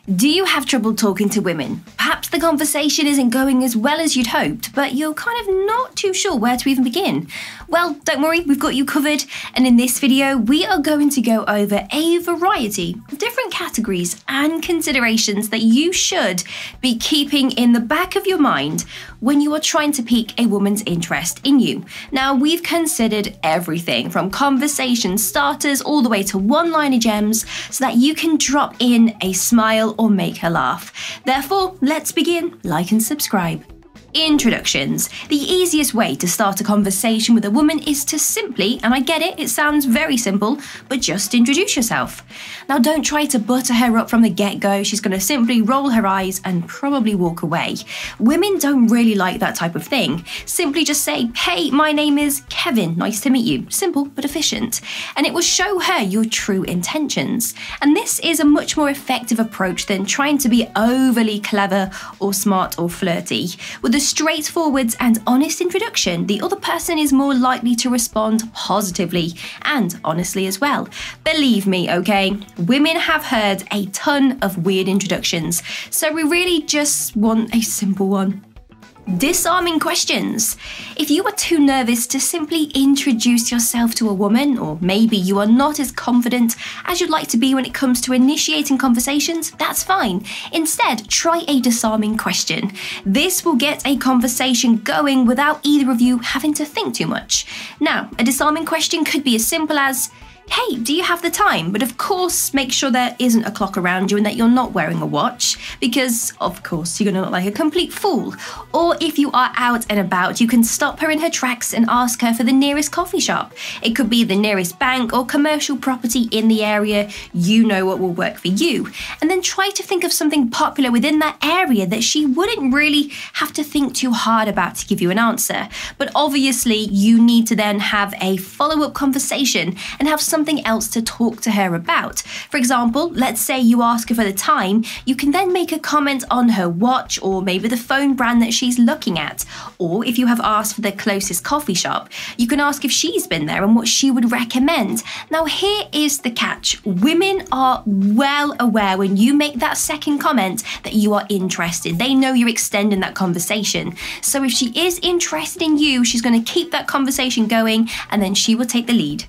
Do you have trouble talking to women? Perhaps the conversation isn't going as well as you'd hoped, but you're kind of not too sure where to even begin. Well, don't worry, we've got you covered, and in this video we are going to go over a variety of different categories and considerations that you should be keeping in the back of your mind when you are trying to pique a woman's interest in you. Now, we've considered everything from conversation starters all the way to one-liner gems so that you can drop in a smile or make her laugh. Therefore, let's begin. Like and subscribe. Introductions. The easiest way to start a conversation with a woman is to simply, and I get it, it sounds very simple, but just introduce yourself. Now, don't try to butter her up from the get-go. She's going to simply roll her eyes and probably walk away. Women don't really like that type of thing. Simply just say, "Hey, my name is Kevin. Nice to meet you." Simple but efficient. And it will show her your true intentions. And this is a much more effective approach than trying to be overly clever or smart or flirty. With a straightforward and honest introduction, the other person is more likely to respond positively and honestly as well. Believe me, okay? Women have heard a ton of weird introductions, so we really just want a simple one. Disarming questions. If you are too nervous to simply introduce yourself to a woman, or maybe you are not as confident as you'd like to be when it comes to initiating conversations, that's fine. Instead, try a disarming question. This will get a conversation going without either of you having to think too much. Now, a disarming question could be as simple as, "Hey, do you have the time?" But of course, make sure there isn't a clock around you and that you're not wearing a watch, because of course you're gonna look like a complete fool. Or if you are out and about, you can stop her in her tracks and ask her for the nearest coffee shop. It could be the nearest bank or commercial property in the area. You know what will work for you. And then try to think of something popular within that area that she wouldn't really have to think too hard about to give you an answer. But obviously, you need to then have a follow-up conversation and have something else to talk to her about. For example, let's say you ask her for the time, you can then make a comment on her watch or maybe the phone brand that she's looking at. Or if you have asked for the closest coffee shop, you can ask if she's been there and what she would recommend. Now, here is the catch. Women are well aware when you make that second comment that you are interested. They know you're extending that conversation. So if she is interested in you, she's going to keep that conversation going and then she will take the lead.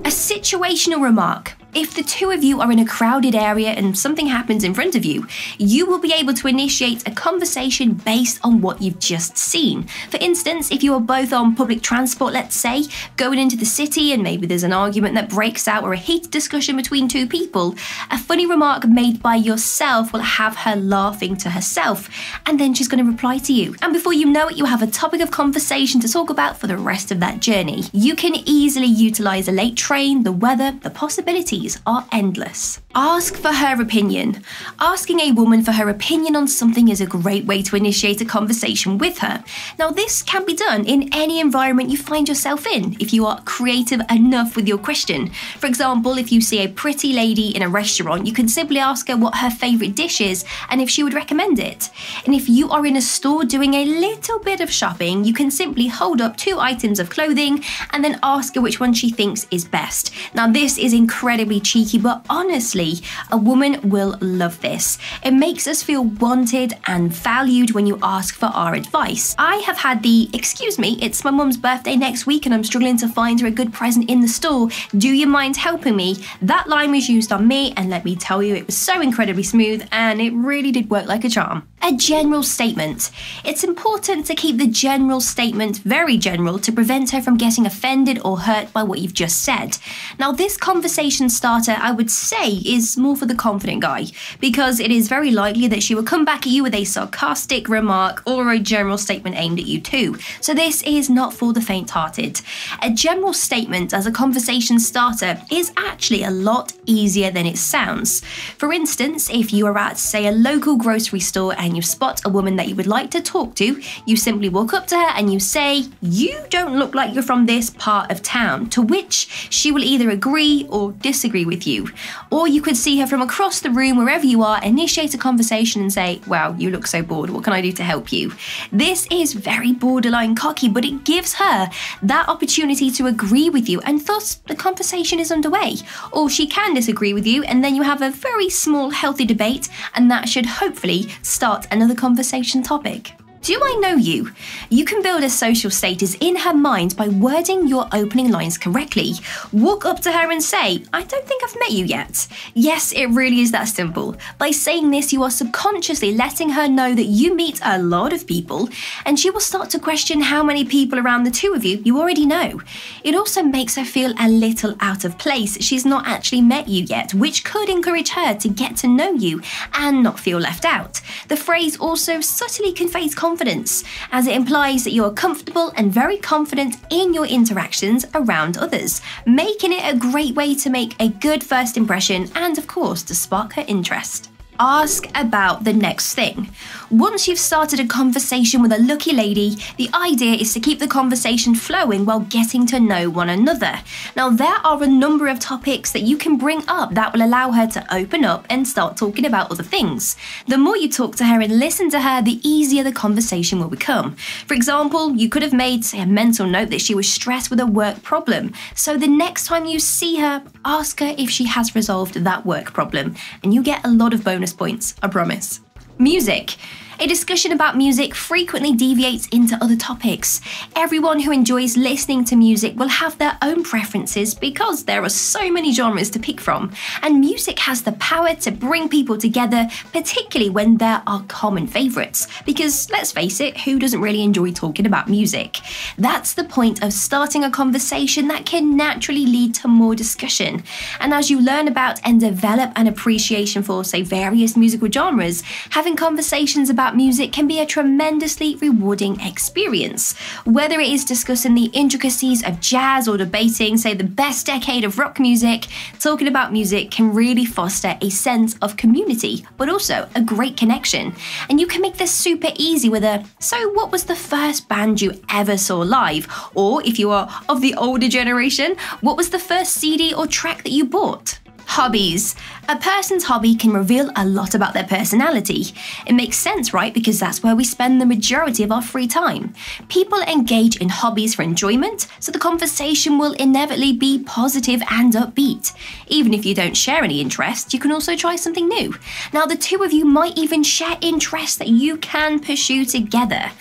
A situational remark. If the two of you are in a crowded area and something happens in front of you, you will be able to initiate a conversation based on what you've just seen. For instance, if you are both on public transport, let's say, going into the city and maybe there's an argument that breaks out or a heated discussion between two people, a funny remark made by yourself will have her laughing to herself, and then she's going to reply to you. And before you know it, you have a topic of conversation to talk about for the rest of that journey. You can easily utilize a late train, the weather, the possibilities are endless. Ask for her opinion. Asking a woman for her opinion on something is a great way to initiate a conversation with her. Now, this can be done in any environment you find yourself in if you are creative enough with your question. For example, if you see a pretty lady in a restaurant, you can simply ask her what her favourite dish is and if she would recommend it. And if you are in a store doing a little bit of shopping, you can simply hold up two items of clothing and then ask her which one she thinks is best. Now, this is incredibly cheeky, but honestly, a woman will love this. It makes us feel wanted and valued when you ask for our advice. I have had the, "Excuse me, it's my mum's birthday next week and I'm struggling to find her a good present in the store. Do you mind helping me?" That line was used on me, and let me tell you, it was so incredibly smooth and it really did work like a charm. A general statement. It's important to keep the general statement very general to prevent her from getting offended or hurt by what you've just said. Now, this conversation starter, I would say, is more for the confident guy, because it is very likely that she will come back at you with a sarcastic remark or a general statement aimed at you too. So this is not for the faint-hearted. A general statement as a conversation starter is actually a lot easier than it sounds. For instance, if you are at, say, a local grocery store and you spot a woman that you would like to talk to, you simply walk up to her and you say, "You don't look like you're from this part of town," to which she will either agree or disagree with you. Or you could see her from across the room, wherever you are, initiate a conversation and say, "Wow, you look so bored. What can I do to help you?" This is very borderline cocky, but it gives her that opportunity to agree with you, and thus the conversation is underway. Or she can disagree with you, and then you have a very small, healthy debate, and that should hopefully start another conversation topic. Do I know you? You can build a social status in her mind by wording your opening lines correctly. Walk up to her and say, "I don't think I've met you yet." Yes, it really is that simple. By saying this, you are subconsciously letting her know that you meet a lot of people, and she will start to question how many people around the two of you already know. It also makes her feel a little out of place. She's not actually met you yet, which could encourage her to get to know you and not feel left out. The phrase also subtly conveys confidence, as it implies that you are comfortable and very confident in your interactions around others, making it a great way to make a good first impression and, of course, to spark her interest. Ask about the next thing. Once you've started a conversation with a lucky lady, the idea is to keep the conversation flowing while getting to know one another. Now, there are a number of topics that you can bring up that will allow her to open up and start talking about other things. The more you talk to her and listen to her, the easier the conversation will become. For example, you could have made, say, a mental note that she was stressed with a work problem. So the next time you see her, ask her if she has resolved that work problem, and you get a lot of bonus points, I promise. Music. A discussion about music frequently deviates into other topics. Everyone who enjoys listening to music will have their own preferences because there are so many genres to pick from, and music has the power to bring people together, particularly when there are common favourites. Because let's face it, who doesn't really enjoy talking about music? That's the point of starting a conversation that can naturally lead to more discussion. And as you learn about and develop an appreciation for, say, various musical genres, having conversations about music can be a tremendously rewarding experience. Whether it is discussing the intricacies of jazz or debating, say, the best decade of rock music, talking about music can really foster a sense of community, but also a great connection. And you can make this super easy with a, "So what was the first band you ever saw live?" Or if you are of the older generation, "What was the first CD or track that you bought?" Hobbies. A person's hobby can reveal a lot about their personality. It makes sense, right? Because that's where we spend the majority of our free time. People engage in hobbies for enjoyment, so the conversation will inevitably be positive and upbeat. Even if you don't share any interests, you can also try something new. Now, the two of you might even share interests that you can pursue together.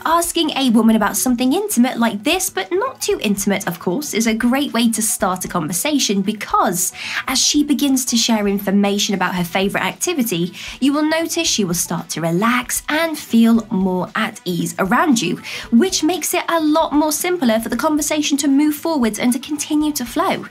Asking a woman about something intimate like this, but not too intimate, of course, is a great way to start a conversation because as she begins to share information about her favourite activity, you will notice she will start to relax and feel more at ease around you, which makes it a lot more simpler for the conversation to move forwards and to continue to flow.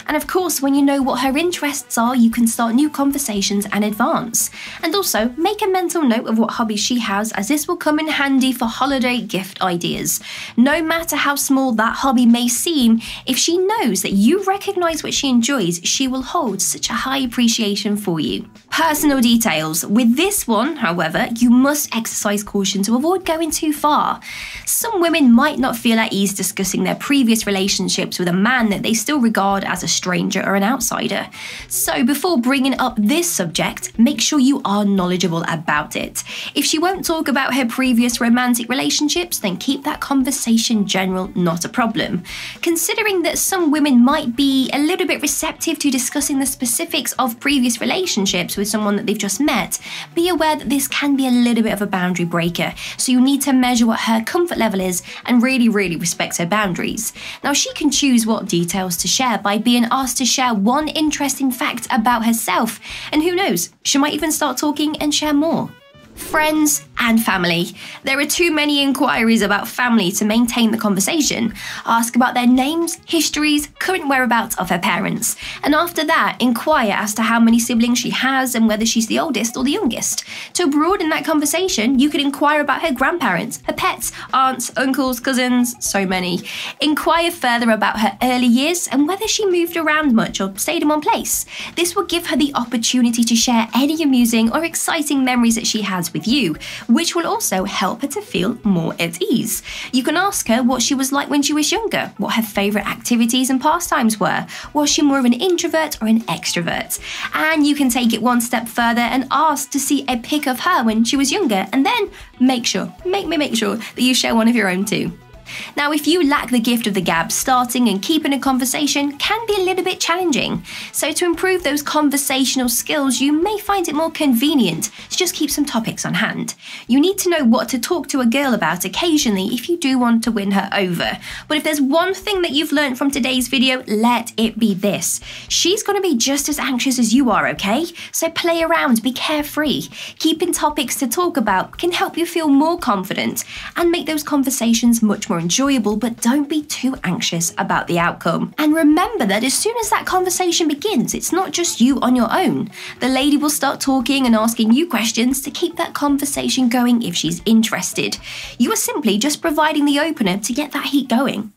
And of course, when you know what her interests are, you can start new conversations and advance. And also, make a mental note of what hobbies she has, as this will come in handy for holiday gift ideas. No matter how small that hobby may seem, if she knows that you recognise what she enjoys, she will hold such a high appreciation for you. Personal details. With this one, however, you must exercise caution to avoid going too far. Some women might not feel at ease discussing their previous relationships with a man that they still regard as a stranger or an outsider. So before bringing up this subject, make sure you are knowledgeable about it. If she won't talk about her previous romantic relationships, then keep that conversation general, not a problem. Considering that some women might be a little bit receptive to discussing the specifics of previous relationships with someone that they've just met, be aware that this can be a little bit of a boundary breaker, so you need to measure what her comfort level is and really respect her boundaries. Now, she can choose what details to share by being asked to share one interesting fact about herself, and who knows, she might even start talking and share more. Friends and family. There are too many inquiries about family to maintain the conversation. Ask about their names, histories, current whereabouts of her parents. And after that, inquire as to how many siblings she has and whether she's the oldest or the youngest. To broaden that conversation, you could inquire about her grandparents, her pets, aunts, uncles, cousins, so many. Inquire further about her early years and whether she moved around much or stayed in one place. This will give her the opportunity to share any amusing or exciting memories that she has with you, which will also help her to feel more at ease. You can ask her what she was like when she was younger, what her favourite activities and pastimes were. Was she more of an introvert or an extrovert? And you can take it one step further and ask to see a pic of her when she was younger, and then make sure that you share one of your own too. Now, if you lack the gift of the gab, starting and keeping a conversation can be a little bit challenging. So to improve those conversational skills, you may find it more convenient to just keep some topics on hand. You need to know what to talk to a girl about occasionally if you do want to win her over. But if there's one thing that you've learned from today's video, let it be this. She's going to be just as anxious as you are, okay? So play around, be carefree. Keeping topics to talk about can help you feel more confident and make those conversations much more enjoyable, but don't be too anxious about the outcome. And remember that as soon as that conversation begins, it's not just you on your own. The lady will start talking and asking you questions to keep that conversation going if she's interested. You are simply just providing the opener to get that heat going.